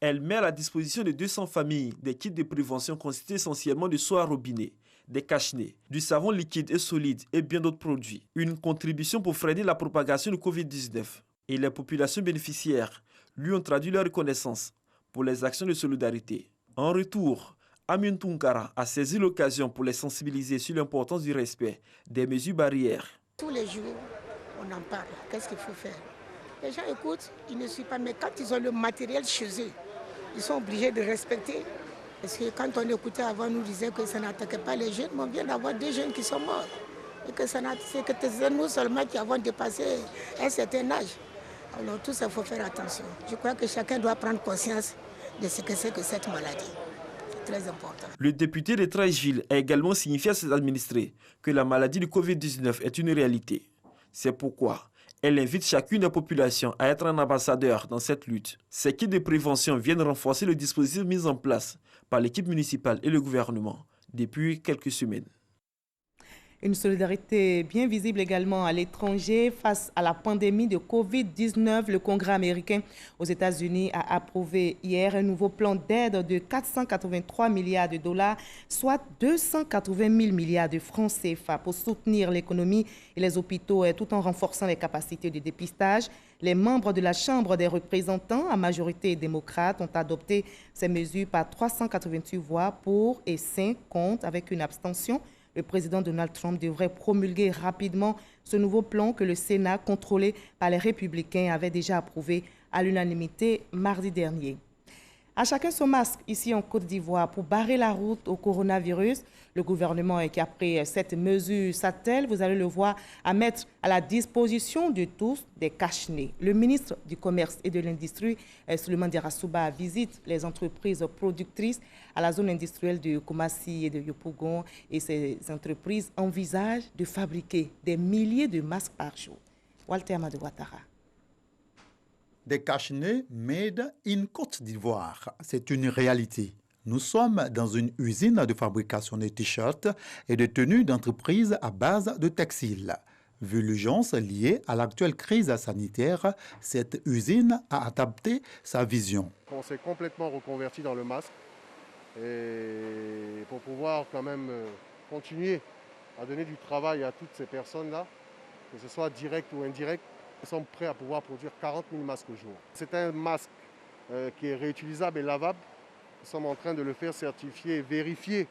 Elle met à la disposition de 200 familles des kits de prévention constitués essentiellement de soie à robinet, des cache-nez, du savon liquide et solide et bien d'autres produits. Une contribution pour freiner la propagation du Covid-19. Et les populations bénéficiaires lui ont traduit leur reconnaissance pour les actions de solidarité. En retour, Amin Tunkara a saisi l'occasion pour les sensibiliser sur l'importance du respect des mesures barrières. Tous les jours, on en parle. Qu'est-ce qu'il faut faire? Les gens écoutent, ils ne suivent pas, mais quand ils ont le matériel chez eux, ils sont obligés de respecter. Parce que quand on écoutait avant, on nous disait que ça n'attaquait pas les jeunes, mais on vient d'avoir 2 jeunes qui sont morts. et que c'est nous seulement qui avons dépassé un certain âge. Alors tout ça, il faut faire attention. Je crois que chacun doit prendre conscience de ce que c'est que cette maladie. C'est très important. Le député de Treichville a également signifié à ses administrés que la maladie du Covid-19 est une réalité. C'est pourquoi elle invite chacune des populations à être un ambassadeur dans cette lutte. Ces kits de prévention viennent renforcer le dispositif mis en place par l'équipe municipale et le gouvernement depuis quelques semaines. Une solidarité bien visible également à l'étranger face à la pandémie de Covid-19. Le Congrès américain aux États-Unis a approuvé hier un nouveau plan d'aide de 483 milliards de dollars, soit 280 000 milliards de francs CFA pour soutenir l'économie et les hôpitaux tout en renforçant les capacités de dépistage. Les membres de la Chambre des représentants, à majorité démocrate, ont adopté ces mesures par 388 voix pour et 5 contre avec une abstention. Le président Donald Trump devrait promulguer rapidement ce nouveau plan que le Sénat, contrôlé par les Républicains, avait déjà approuvé à l'unanimité mardi dernier. À chacun son masque ici en Côte d'Ivoire pour barrer la route au coronavirus. Le gouvernement qui a pris cette mesure s'attelle, vous allez le voir, à mettre à la disposition de tous des cache-nez. Le ministre du Commerce et de l'Industrie, Souleymane Diarra-Souba, visite les entreprises productrices à la zone industrielle de Koumassi et de Yopougon et ces entreprises envisagent de fabriquer des milliers de masques par jour. Walter Amadou Ouattara. Des cache-nez made in Côte d'Ivoire, c'est une réalité. Nous sommes dans une usine de fabrication de t-shirts et de tenues d'entreprise à base de textiles. Vu l'urgence liée à l'actuelle crise sanitaire, cette usine a adapté sa vision. On s'est complètement reconverti dans le masque et pour pouvoir quand même continuer à donner du travail à toutes ces personnes-là, que ce soit direct ou indirect. Nous sommes prêts à pouvoir produire 40 000 masques au jour. C'est un masque qui est réutilisable et lavable. Nous sommes en train de le faire certifier et vérifier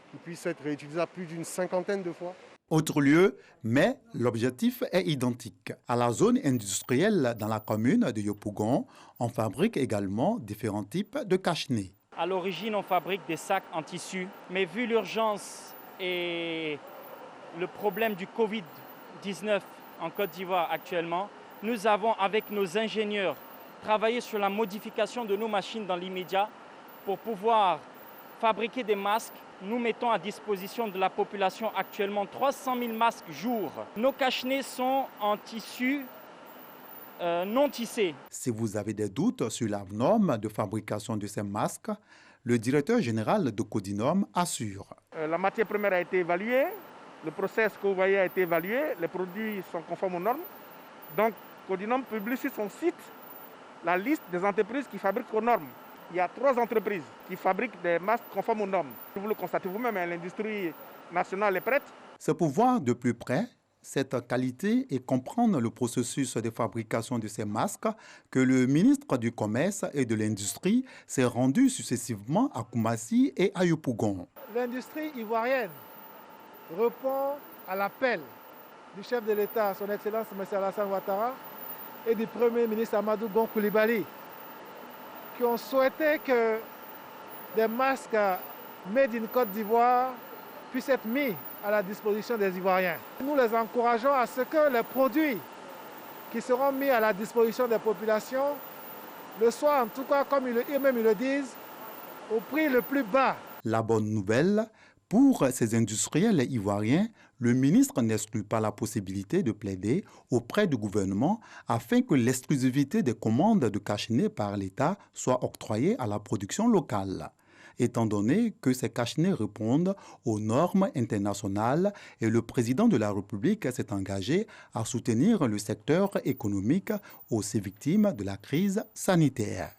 qu'il puisse être réutilisable plus d'une 50aine de fois. Autre lieu, mais l'objectif est identique. À la zone industrielle dans la commune de Yopougon, on fabrique également différents types de cache-nez. À l'origine, on fabrique des sacs en tissu, mais vu l'urgence et le problème du Covid-19 en Côte d'Ivoire actuellement, nous avons avec nos ingénieurs travaillé sur la modification de nos machines dans l'immédiat pour pouvoir fabriquer des masques. Nous mettons à disposition de la population actuellement 300 000 masques jour. Nos cache-nez sont en tissu non tissé. Si vous avez des doutes sur la norme de fabrication de ces masques, le directeur général de Codinom assure. La matière première a été évaluée, le process que vous voyez a été évalué, les produits sont conformes aux normes. Donc Codinom publie sur son site la liste des entreprises qui fabriquent aux normes. Il y a 3 entreprises qui fabriquent des masques conformes aux normes. Vous le constatez vous-même, l'industrie nationale est prête. C'est pour voir de plus près cette qualité et comprendre le processus de fabrication de ces masques que le ministre du Commerce et de l'Industrie s'est rendu successivement à Koumassi et à Yopougon. L'industrie ivoirienne répond à l'appel du chef de l'État, son Excellence M. Alassane Ouattara, et du Premier ministre Amadou Gon Coulibaly, qui ont souhaité que des masques made in Côte d'Ivoire puissent être mis à la disposition des Ivoiriens. Nous les encourageons à ce que les produits qui seront mis à la disposition des populations le soient, en tout cas, comme eux-mêmes le disent, au prix le plus bas. La bonne nouvelle, pour ces industriels ivoiriens, le ministre n'exclut pas la possibilité de plaider auprès du gouvernement afin que l'exclusivité des commandes de cache-nez par l'État soit octroyée à la production locale. Étant donné que ces cache-nez répondent aux normes internationales et le président de la République s'est engagé à soutenir le secteur économique aussi victime de la crise sanitaire.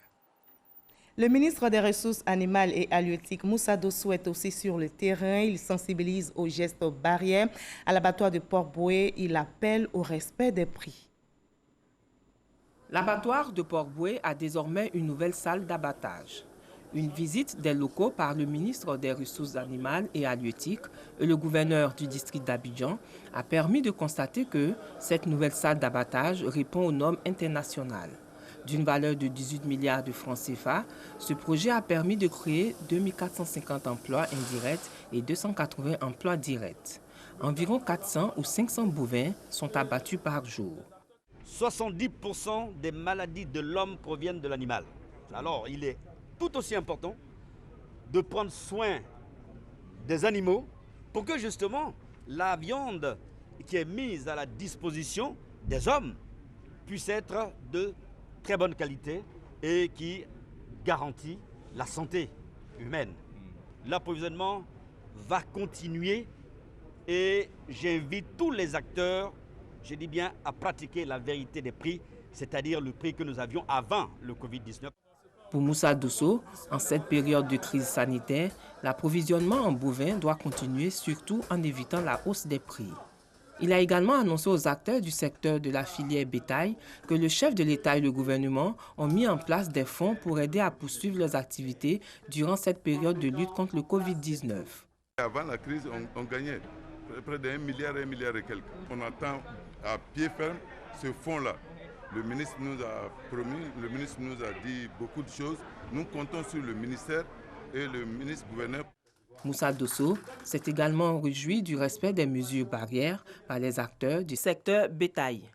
Le ministre des Ressources animales et halieutiques, Moussa Dossou, est aussi sur le terrain. Il sensibilise aux gestes barrières. À l'abattoir de Port-Boué, il appelle au respect des prix. L'abattoir de Port-Boué a désormais une nouvelle salle d'abattage. Une visite des locaux par le ministre des Ressources animales et halieutiques et le gouverneur du district d'Abidjan a permis de constater que cette nouvelle salle d'abattage répond aux normes internationales. D'une valeur de 18 milliards de francs CFA, ce projet a permis de créer 2450 emplois indirects et 280 emplois directs. environ 400 ou 500 bovins sont abattus par jour. 70% des maladies de l'homme proviennent de l'animal. Alors, il est tout aussi important de prendre soin des animaux pour que justement la viande qui est mise à la disposition des hommes puisse être de très bonne qualité et qui garantit la santé humaine. L'approvisionnement va continuer et j'invite tous les acteurs, je dis bien, à pratiquer la vérité des prix, c'est-à-dire le prix que nous avions avant le Covid-19. Pour Moussa Dosso, en cette période de crise sanitaire, l'approvisionnement en bovins doit continuer, surtout en évitant la hausse des prix. Il a également annoncé aux acteurs du secteur de la filière bétail que le chef de l'État et le gouvernement ont mis en place des fonds pour aider à poursuivre leurs activités durant cette période de lutte contre le Covid-19. Avant la crise, on gagnait près d'1 milliard et quelques. On attend à pied ferme ce fonds-là. Le ministre nous a promis, le ministre nous a dit beaucoup de choses. Nous comptons sur le ministère et le ministre-gouverneur. Moussa Dosso s'est également réjoui du respect des mesures barrières par les acteurs du secteur bétail.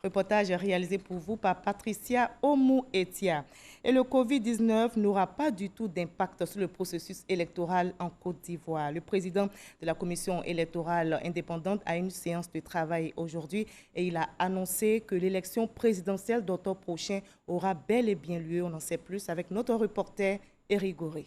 Reportage réalisé pour vous par Patricia Omou-Etia. Et le Covid-19 n'aura pas du tout d'impact sur le processus électoral en Côte d'Ivoire. Le président de la commission électorale indépendante a une séance de travail aujourd'hui et il a annoncé que l'élection présidentielle d'octobre prochain aura bel et bien lieu. On en sait plus avec notre reporter Éric Goré.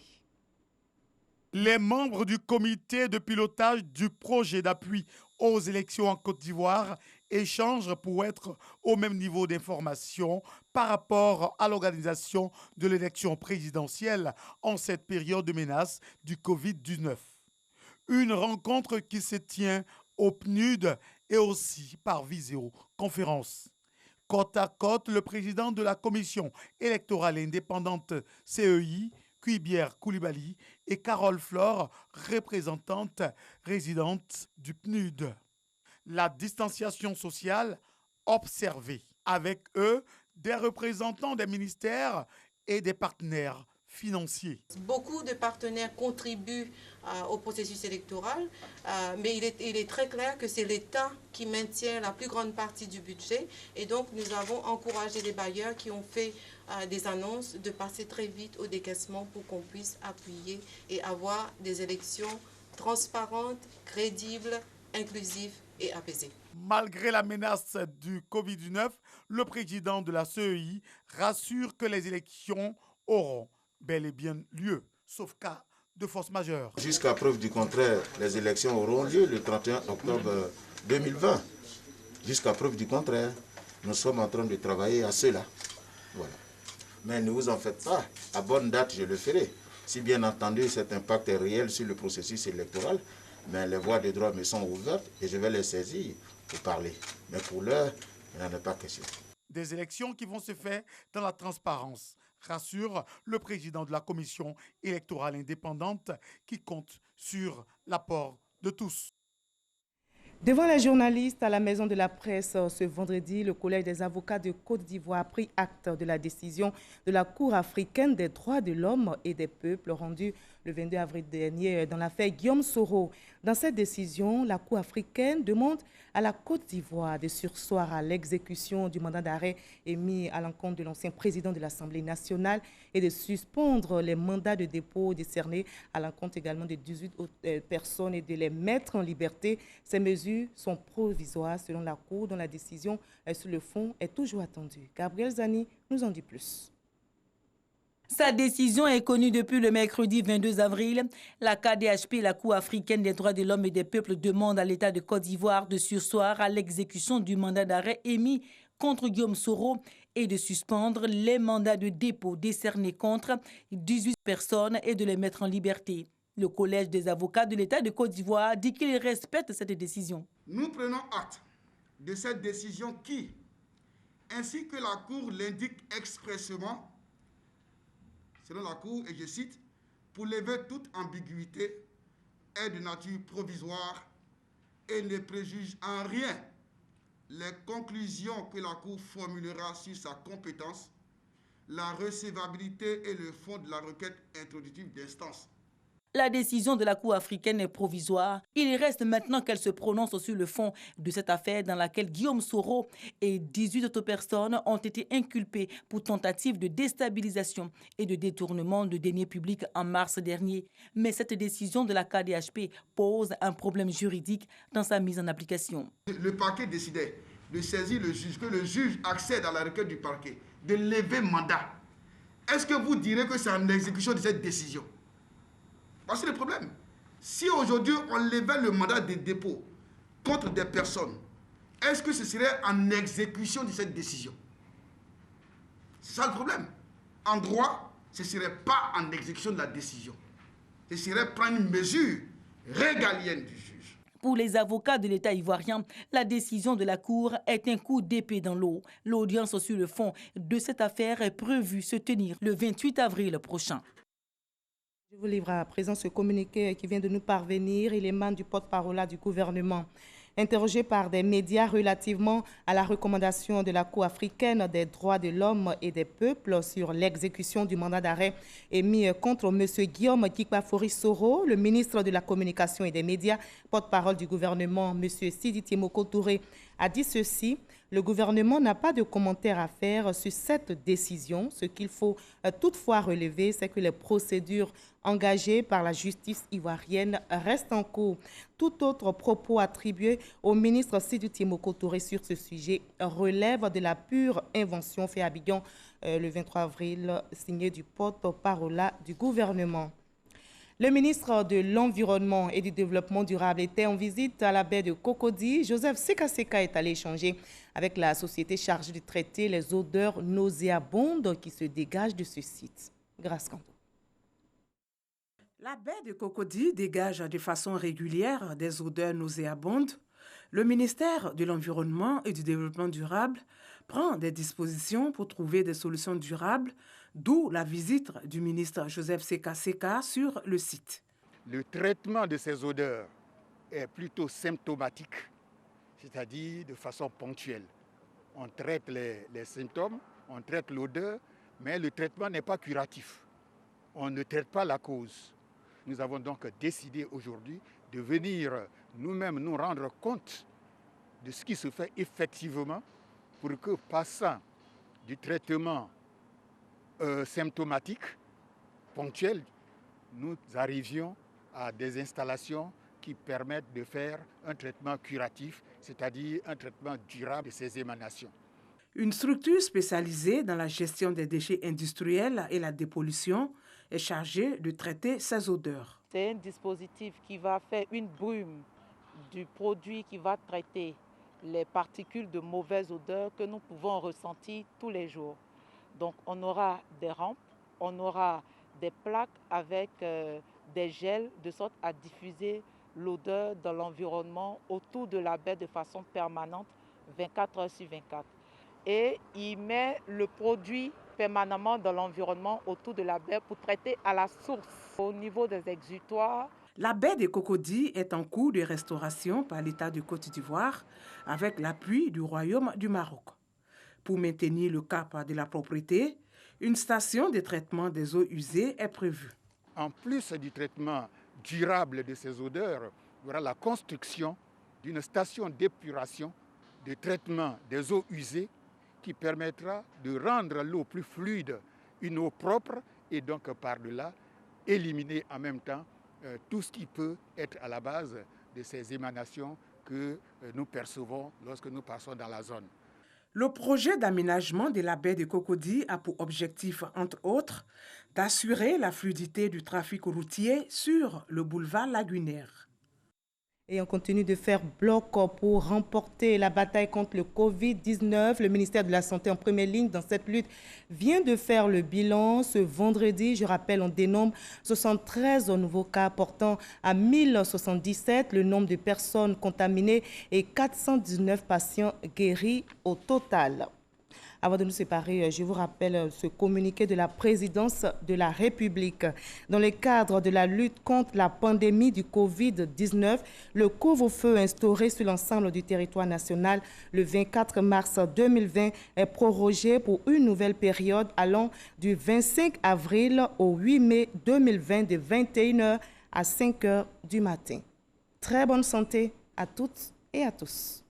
Les membres du comité de pilotage du projet d'appui aux élections en Côte d'Ivoire échangent pour être au même niveau d'information par rapport à l'organisation de l'élection présidentielle en cette période de menace du Covid-19. Une rencontre qui se tient au PNUD et aussi par visioconférence. Côte à côte, le président de la commission électorale indépendante CEI, Cuibière Koulibaly, et Carole Flore, représentante résidente du PNUD. La distanciation sociale observée. Avec eux, des représentants des ministères et des partenaires financiers. Beaucoup de partenaires contribuent au processus électoral, mais il est très clair que c'est l'État qui maintient la plus grande partie du budget. Et donc, nous avons encouragé les bailleurs qui ont fait des annonces de passer très vite au décaissement pour qu'on puisse appuyer et avoir des élections transparentes, crédibles, inclusives et apaisées. Malgré la menace du Covid-19, le président de la CEI rassure que les élections auront bel et bien lieu, sauf cas de force majeure. Jusqu'à preuve du contraire, les élections auront lieu le 31 octobre 2020. Jusqu'à preuve du contraire, nous sommes en train de travailler à cela. Voilà. Mais ne vous en faites pas, à bonne date je le ferai. Si bien entendu cet impact est réel sur le processus électoral, mais les voies de droit me sont ouvertes et je vais les saisir pour parler. Mais pour l'heure, il n'en est pas question. Des élections qui vont se faire dans la transparence, rassure le président de la commission électorale indépendante qui compte sur l'apport de tous. Devant les journalistes à la Maison de la Presse ce vendredi, le Collège des avocats de Côte d'Ivoire a pris acte de la décision de la Cour africaine des droits de l'homme et des peuples rendue le 22 avril dernier dans l'affaire Guillaume Soro. Dans cette décision, la Cour africaine demande à la Côte d'Ivoire de surseoir à l'exécution du mandat d'arrêt émis à l'encontre de l'ancien président de l'Assemblée nationale et de suspendre les mandats de dépôt décernés à l'encontre également de 18 autres personnes et de les mettre en liberté. Ces mesures sont provisoires selon la Cour, dont la décision sur le fond est toujours attendue. Gabriel Zani nous en dit plus. Sa décision est connue depuis le mercredi 22 avril. La KDHP, la Cour africaine des droits de l'homme et des peuples, demande à l'État de Côte d'Ivoire de surseoir à l'exécution du mandat d'arrêt émis contre Guillaume Soro et de suspendre les mandats de dépôt décernés contre 18 personnes et de les mettre en liberté. Le Collège des avocats de l'État de Côte d'Ivoire dit qu'il respecte cette décision. Nous prenons acte de cette décision qui, ainsi que la Cour l'indique expressément, selon la Cour, et je cite, « pour lever toute ambiguïté, est de nature provisoire et ne préjuge en rien les conclusions que la Cour formulera sur sa compétence, la recevabilité et le fond de la requête introductive d'instance. » La décision de la Cour africaine est provisoire. Il reste maintenant qu'elle se prononce sur le fond de cette affaire dans laquelle Guillaume Soro et 18 autres personnes ont été inculpées pour tentative de déstabilisation et de détournement de deniers publics en mars dernier. Mais cette décision de la KDHP pose un problème juridique dans sa mise en application. Le parquet décidait de saisir le juge, que le juge accède à la requête du parquet, de lever mandat. Est-ce que vous direz que c'est en exécution de cette décision? Voici le problème. Si aujourd'hui on levait le mandat de dépôt contre des personnes, est-ce que ce serait en exécution de cette décision? C'est ça le problème. En droit, ce ne serait pas en exécution de la décision. Ce serait prendre une mesure régalienne du juge. Pour les avocats de l'État ivoirien, la décision de la Cour est un coup d'épée dans l'eau. L'audience sur le fond de cette affaire est prévue se tenir le 28 avril prochain. Je vous livre à présent ce communiqué qui vient de nous parvenir. Il émane du porte-parole du gouvernement. Interrogé par des médias relativement à la recommandation de la Cour africaine des droits de l'homme et des peuples sur l'exécution du mandat d'arrêt émis contre M. Guillaume Kikpafori Soro, le ministre de la Communication et des médias, porte-parole du gouvernement, M. Sidi Timoko Touré, a dit ceci: le gouvernement n'a pas de commentaire à faire sur cette décision. Ce qu'il faut toutefois relever, c'est que les procédures engagées par la justice ivoirienne restent en cours. Tout autre propos attribué au ministre Sidi Timoko Touré sur ce sujet relève de la pure invention fait à Abidjan le 23 avril, signé du porte-parole du gouvernement. Le ministre de l'Environnement et du Développement durable était en visite à la baie de Cocody. Joseph Sekaseka est allé échanger avec la société chargée de traiter les odeurs nauséabondes qui se dégagent de ce site. Grâce Kanto. La baie de Cocody dégage de façon régulière des odeurs nauséabondes. Le ministère de l'Environnement et du Développement durable prend des dispositions pour trouver des solutions durables, d'où la visite du ministre Joseph Sekaseka sur le site. Le traitement de ces odeurs est plutôt symptomatique, c'est-à-dire de façon ponctuelle. On traite les symptômes, on traite l'odeur, mais le traitement n'est pas curatif. On ne traite pas la cause. Nous avons donc décidé aujourd'hui de venir nous-mêmes nous rendre compte de ce qui se fait effectivement pour que, passant du traitement symptomatique, ponctuel, nous arrivions à des installations qui permettent de faire un traitement curatif, c'est-à-dire un traitement durable de ces émanations. Une structure spécialisée dans la gestion des déchets industriels et la dépollution est chargée de traiter ces odeurs. C'est un dispositif qui va faire une brume du produit qui va traiter les particules de mauvaise odeur que nous pouvons ressentir tous les jours. Donc on aura des rampes, on aura des plaques avec des gels de sorte à diffuser l'odeur dans l'environnement autour de la baie de façon permanente, 24 heures sur 24. Et il met le produit permanemment dans l'environnement autour de la baie pour traiter à la source. Au niveau des exutoires, la baie de Cocody est en cours de restauration par l'État de Côte d'Ivoire avec l'appui du Royaume du Maroc. Pour maintenir le cap de la propriété, une station de traitement des eaux usées est prévue. En plus du traitement durable de ces odeurs, il y aura la construction d'une station d'épuration, de traitement des eaux usées qui permettra de rendre l'eau plus fluide, une eau propre et donc par-delà éliminer en même temps tout ce qui peut être à la base de ces émanations que nous percevons lorsque nous passons dans la zone. Le projet d'aménagement de la baie de Cocody a pour objectif, entre autres, d'assurer la fluidité du trafic routier sur le boulevard lagunaire. Et on continue de faire bloc pour remporter la bataille contre le Covid-19. Le ministère de la Santé en première ligne dans cette lutte vient de faire le bilan ce vendredi. Je rappelle, on dénombre 73 nouveaux cas portant à 1077 le nombre de personnes contaminées et 419 patients guéris au total. Avant de nous séparer, je vous rappelle ce communiqué de la présidence de la République. Dans le cadre de la lutte contre la pandémie du Covid-19, le couvre-feu instauré sur l'ensemble du territoire national le 24 mars 2020 est prorogé pour une nouvelle période allant du 25 avril au 8 mai 2020 de 21h à 5 h du matin. Très bonne santé à toutes et à tous.